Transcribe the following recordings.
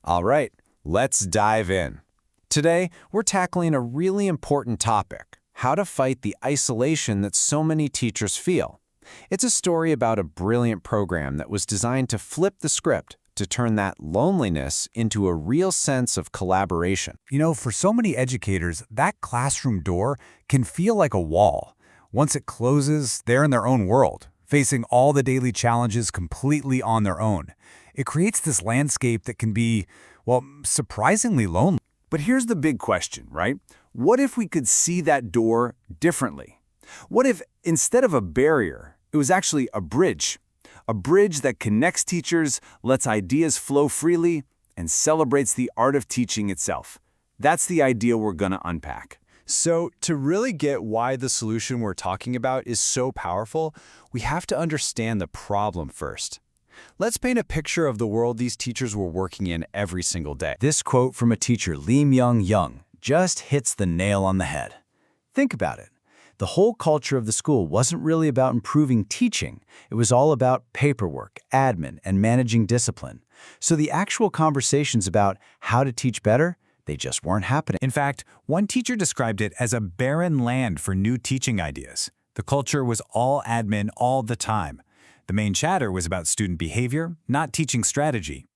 All right, let's dive in. Today, we're tackling a really important topic: how to fight the isolation that so many teachers feel. It's a story about a brilliant program that was designed to flip the script, to turn that loneliness into a real sense of collaboration. For so many educators, that classroom door can feel like a wall. Once it closes, they're in their own world, facing all the daily challenges completely on their own. It creates this landscape that can be, surprisingly lonely. But here's the big question, right? What if we could see that door differently? What if, instead of a barrier, it was actually a bridge? A bridge that connects teachers, lets ideas flow freely, and celebrates the art of teaching itself. That's the idea we're going to unpack. So, to really get why the solution we're talking about is so powerful, we have to understand the problem first. Let's paint a picture of the world these teachers were working in every single day. This quote from a teacher, Lee Myung-young, just hits the nail on the head. Think about it. The whole culture of the school wasn't really about improving teaching. It was all about paperwork, admin, and managing discipline. So the actual conversations about how to teach better, they just weren't happening. In fact, one teacher described it as a barren land for new teaching ideas. The culture was all admin all the time. The main chatter was about student behavior, not teaching strategy.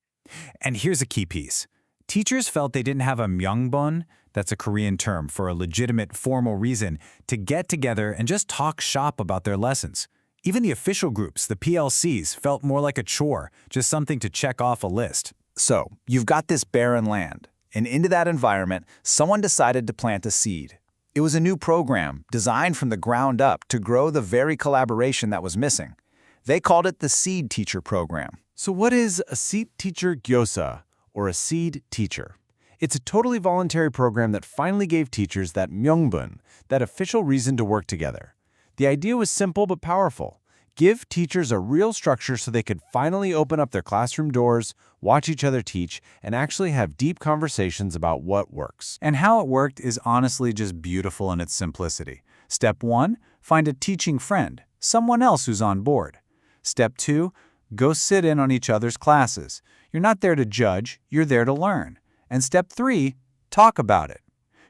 And here's a key piece. Teachers felt they didn't have a myeongbun, that's a Korean term for a legitimate, formal reason, to get together and just talk shop about their lessons. Even the official groups, the PLCs, felt more like a chore, just something to check off a list. So, you've got this barren land, and into that environment, someone decided to plant a seed. It was a new program, designed from the ground up to grow the very collaboration that was missing. They called it the Seed Teacher Program. So what is a Seed Teacher Gyosa, or a Seed Teacher? It's a totally voluntary program that finally gave teachers that myeongbun, that official reason to work together. The idea was simple but powerful. Give teachers a real structure so they could finally open up their classroom doors, watch each other teach, and actually have deep conversations about what works. And how it worked is honestly just beautiful in its simplicity. Step 1, find a teaching friend, someone else who's on board. Step 2, go sit in on each other's classes. You're not there to judge, you're there to learn. And step 3, talk about it.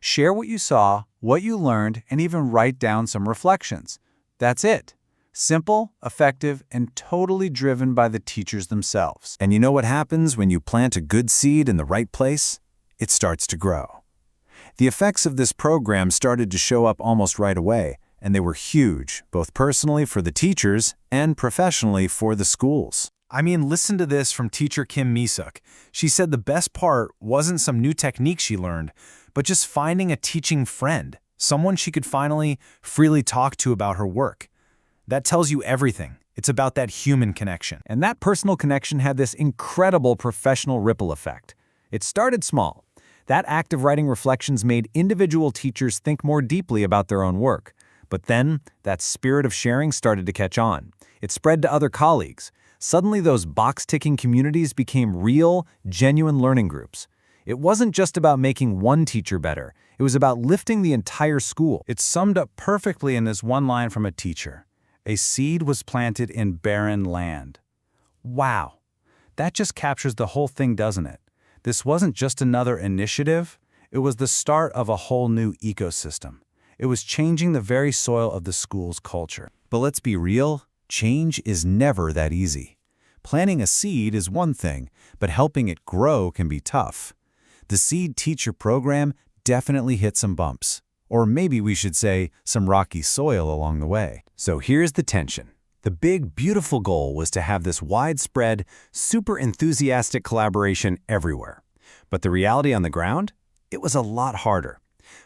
Share what you saw, what you learned, and even write down some reflections. That's it. Simple, effective, and totally driven by the teachers themselves. And you know what happens when you plant a good seed in the right place? It starts to grow. The effects of this program started to show up almost right away, and they were huge, both personally for the teachers and professionally for the schools. I mean, listen to this from teacher Kim Mi-suk. She said the best part wasn't some new technique she learned, but just finding a teaching friend, someone she could finally freely talk to about her work. That tells you everything. It's about that human connection. And that personal connection had this incredible professional ripple effect. It started small. That act of writing reflections made individual teachers think more deeply about their own work. But then, that spirit of sharing started to catch on. It spread to other colleagues. Suddenly, those box-ticking communities became real, genuine learning groups. It wasn't just about making one teacher better. It was about lifting the entire school. It's summed up perfectly in this one line from a teacher. A seed was planted in barren land. Wow. That just captures the whole thing, doesn't it? This wasn't just another initiative. It was the start of a whole new ecosystem. It was changing the very soil of the school's culture. But let's be real, change is never that easy. Planting a seed is one thing, but helping it grow can be tough. The Seed Teacher Program definitely hit some bumps. Or maybe we should say some rocky soil along the way. So here's the tension. The big, beautiful goal was to have this widespread, super enthusiastic collaboration everywhere. But the reality on the ground? It was a lot harder.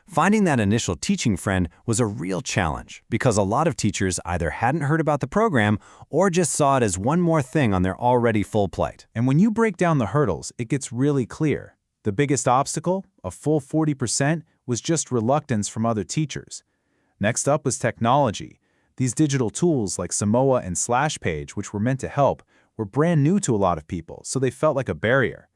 Finding that initial teaching friend was a real challenge because a lot of teachers either hadn't heard about the program or just saw it as one more thing on their already full plate. And when you break down the hurdles, it gets really clear. The biggest obstacle, a full 40%, was just reluctance from other teachers. Next up was technology. These digital tools like Samoa and Slashpage, which were meant to help, were brand new to a lot of people, so they felt like a barrier.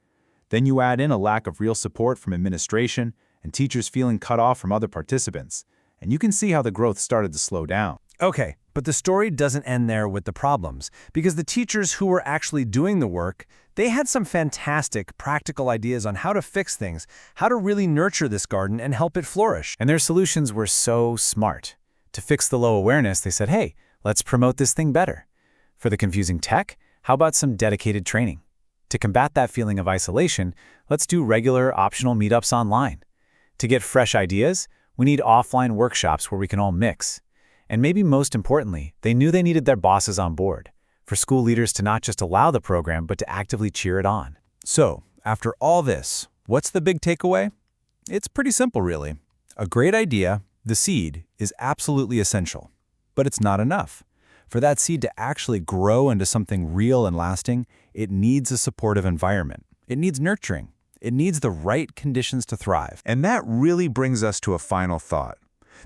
Then you add in a lack of real support from administration and teachers feeling cut off from other participants, and you can see how the growth started to slow down. Okay, but the story doesn't end there with the problems, because the teachers who were actually doing the work, They had some fantastic, practical ideas on how to fix things, how to really nurture this garden and help it flourish. And their solutions were so smart. To fix the low awareness, they said, hey, let's promote this thing better. For the confusing tech, how about some dedicated training? To combat that feeling of isolation, let's do regular optional meetups online. To get fresh ideas, we need offline workshops where we can all mix. And maybe most importantly, they knew they needed their bosses on board, for school leaders to not just allow the program, but to actively cheer it on. So, after all this, what's the big takeaway? It's pretty simple, really. A great idea, the seed, is absolutely essential. But it's not enough. For that seed to actually grow into something real and lasting, it needs a supportive environment. It needs nurturing. It needs the right conditions to thrive. And that really brings us to a final thought.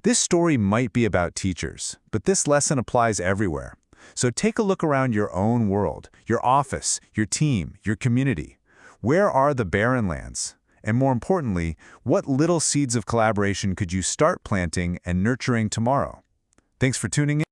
This story might be about teachers, but this lesson applies everywhere. So take a look around your own world, your office, your team, your community. Where are the barren lands? And more importantly, what little seeds of collaboration could you start planting and nurturing tomorrow? Thanks for tuning in.